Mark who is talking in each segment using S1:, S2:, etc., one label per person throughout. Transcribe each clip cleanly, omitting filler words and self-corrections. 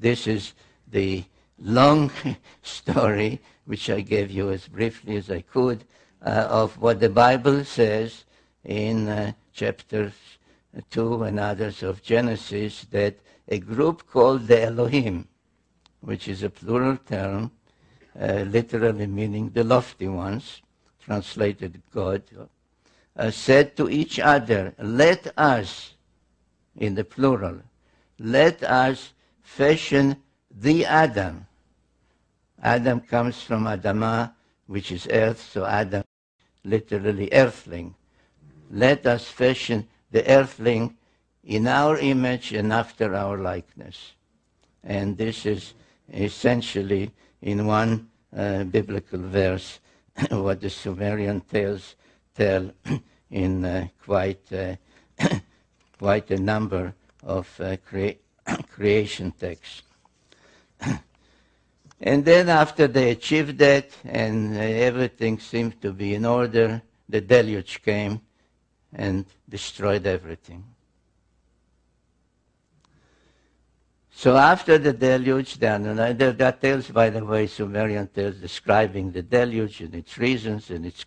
S1: this is the long story, which I gave you as briefly as I could, of what the Bible says in chapter 2 and others of Genesis, that a group called the Elohim, which is a plural term, literally meaning the lofty ones, translated God, said to each other, let us, in the plural, let us fashion the Adam. Adam comes from Adamah, which is earth, so Adam, literally earthling. Let us fashion the earthling in our image and after our likeness. And this is essentially in one biblical verse what the Sumerian tales tell in quite a number of creation texts. And then after they achieved that and everything seemed to be in order, the deluge came and destroyed everything. So after the deluge, there are tales, by the way, Sumerian tales describing the deluge and its reasons and its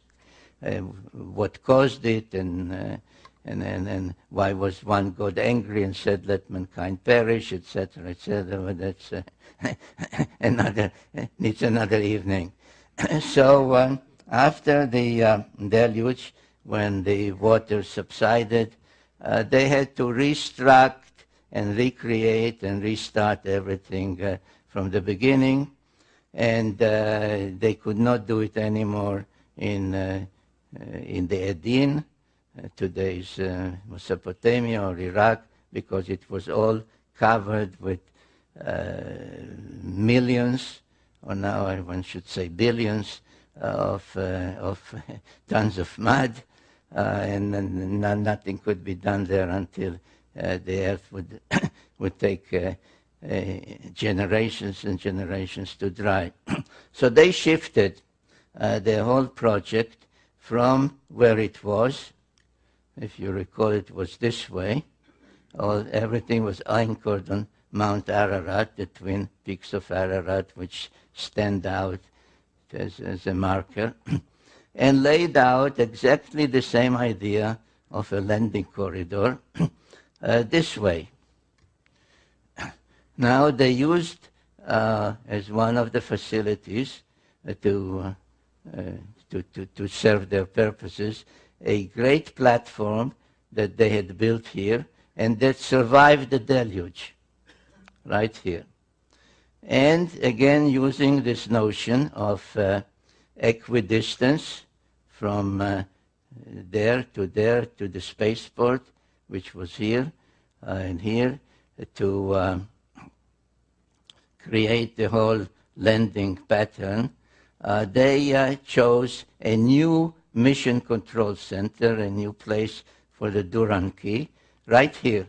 S1: what caused it and why was one God angry and said, let mankind perish, etc., etc. But that's needs another evening. So after the deluge, when the water subsided, they had to restruct and recreate and restart everything from the beginning, and they could not do it anymore in the Edin, today's Mesopotamia or Iraq, because it was all covered with millions, or now one should say billions, of tons of mud, and nothing could be done there until the earth would take generations and generations to dry. So they shifted the whole project from where it was. If you recall, it was this way. Everything was anchored on Mount Ararat, the twin peaks of Ararat, which stand out as a marker, and laid out exactly the same idea of a landing corridor this way. Now they used as one of the facilities to serve their purposes a great platform that they had built here and that survived the deluge, right here. And again, using this notion of equidistance from there to the spaceport, which was here and here, to create the whole landing pattern, they chose a new mission control center, a new place for the Duran key, right here.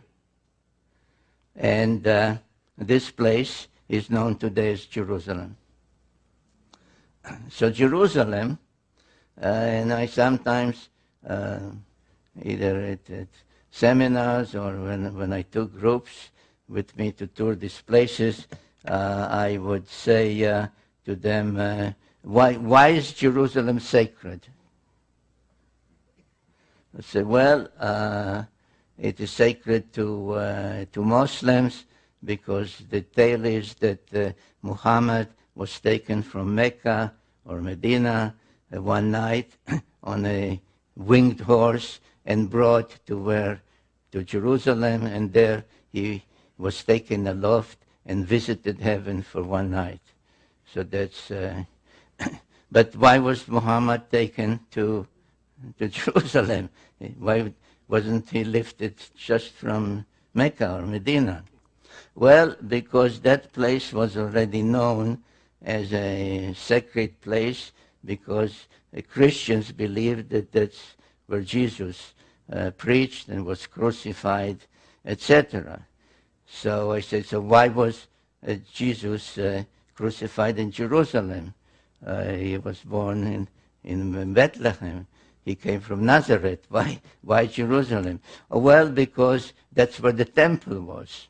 S1: And this place is known today as Jerusalem. So Jerusalem, and I sometimes, either at seminars or when I took groups with me to tour these places, I would say to them, why is Jerusalem sacred? I say, well, it is sacred to Muslims because the tale is that Muhammad was taken from Mecca or Medina one night on a winged horse and brought to Jerusalem, and there he was taken aloft and visited heaven for one night. So that's. But why was Muhammad taken to Jerusalem? Why wasn't he lifted just from Mecca or Medina? Well, because that place was already known as a sacred place, because the Christians believed that that's where Jesus preached and was crucified, etc. So I said, so why was Jesus crucified in Jerusalem? He was born in Bethlehem. He came from Nazareth. Why Jerusalem? Well, because that's where the temple was.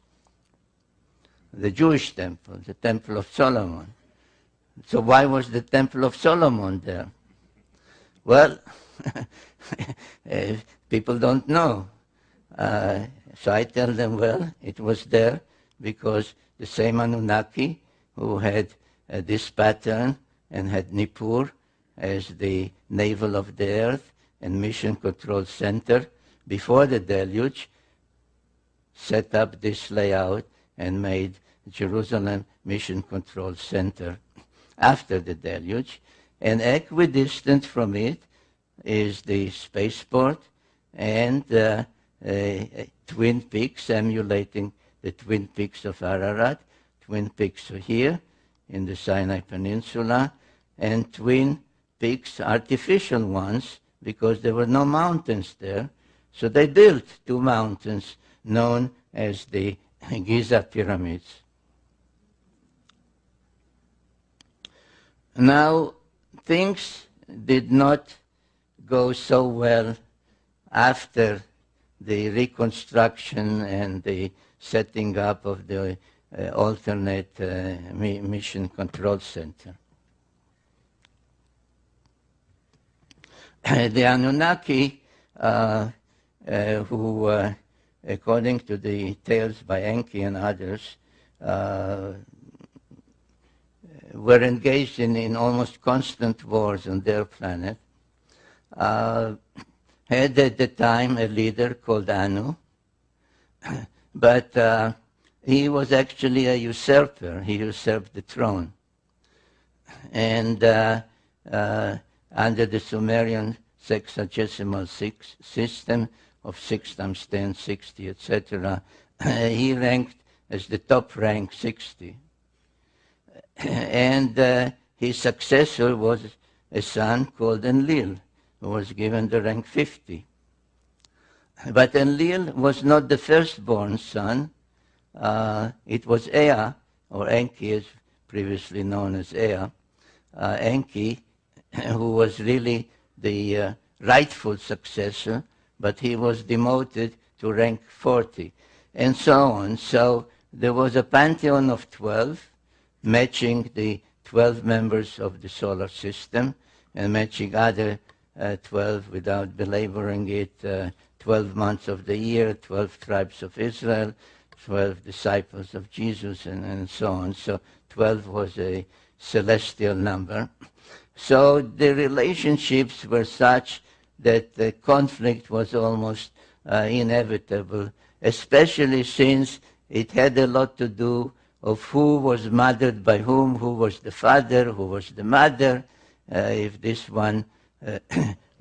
S1: the Jewish temple, the Temple of Solomon. So why was the Temple of Solomon there? Well, people don't know. So I tell them, well, it was there because the same Anunnaki who had this pattern and had Nippur as the navel of the earth and mission control center before the deluge, set up this layout and made Jerusalem mission control center after the deluge. And equidistant from it is the spaceport and Twin Peaks, emulating the Twin Peaks of Ararat, Twin Peaks here in the Sinai Peninsula, and Twin Peaks, artificial ones, because there were no mountains there. So they built two mountains known as the Giza Pyramids. Now, things did not go so well after the reconstruction and the setting up of the alternate mission control center. The Anunnaki, who, according to the tales by Enki and others, were engaged in almost constant wars on their planet, had at the time a leader called Anu, but he was actually a usurper. He usurped the throne. And under the Sumerian sexagesimal system of 6 times 10, 60, etc., he ranked as the top rank 60. And his successor was a son called Enlil, who was given the rank 50. But Enlil was not the firstborn son. It was Ea, or Enki, as previously known as Ea, Enki, who was really the rightful successor, but he was demoted to rank 40, and so on. So there was a pantheon of 12, matching the 12 members of the solar system, and matching other 12, without belaboring it, 12 months of the year, 12 tribes of Israel, 12 disciples of Jesus, and so on. So 12 was a celestial number. So the relationships were such that the conflict was almost inevitable, especially since it had a lot to do of who was mothered by whom, who was the father, who was the mother. If this one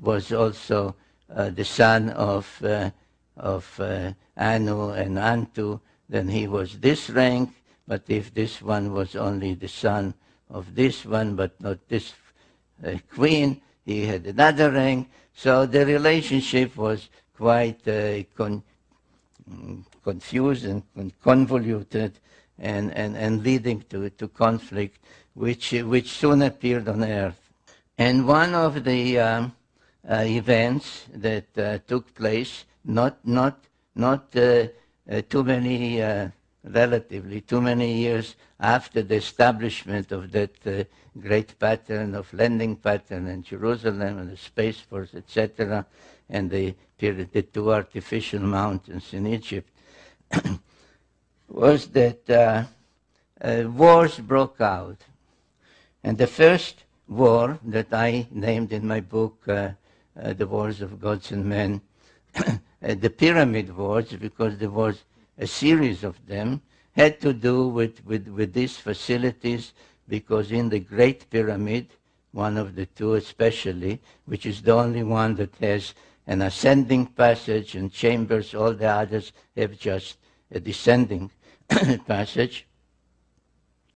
S1: was also the son of Anu and Antu, then he was this rank. But if this one was only the son of this one, but not this queen, he had another rank. So the relationship was quite confused and convoluted, and leading to conflict, which soon appeared on Earth. And one of the events that took place, not too many, relatively too many years after the establishment of that great pattern of landing pattern in Jerusalem and the Space Force, etc., and the two artificial mountains in Egypt, was that wars broke out. And the first war that I named in my book, The Wars of Gods and Men, the Pyramid Wars, because there was a series of them, had to do with these facilities, because in the Great Pyramid, one of the two especially, which is the only one that has an ascending passage and chambers, all the others have just a descending passage.